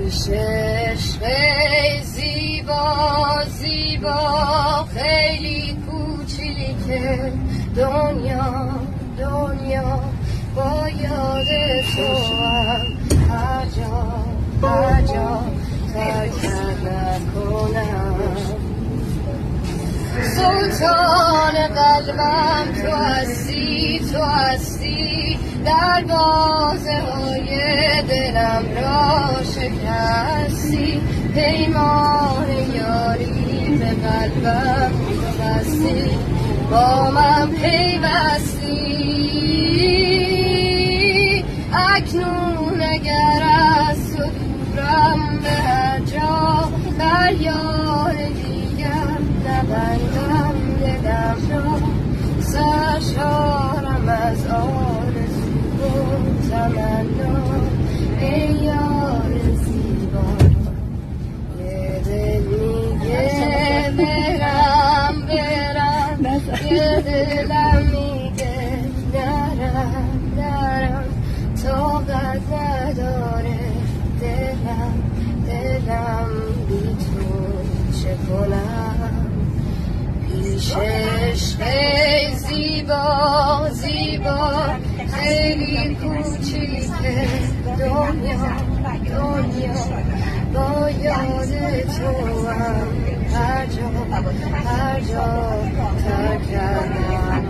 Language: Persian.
پیش عشق زیبا زیبا خیلی کوچیکه دنیا دنیا با یاد توام هر جا ترکت نکنم سلطان قلبم تو هستی دروازه های دلم را شکستی پیمان یاری به قلبم بستی با من پیوستی اکنون اگر از تو دورم به هر جا بر یار دیگر نبندم دلم را سرشارم از آرزو و تمنا ای یار زیبا یه دل میگه برم یه دلم میگه نرم طاقت نداره دلم بی تو چه کنم پیش عشق زیبا زیبا خیلی کوچیکه دنیا با یاد توام هر جا ترک کردم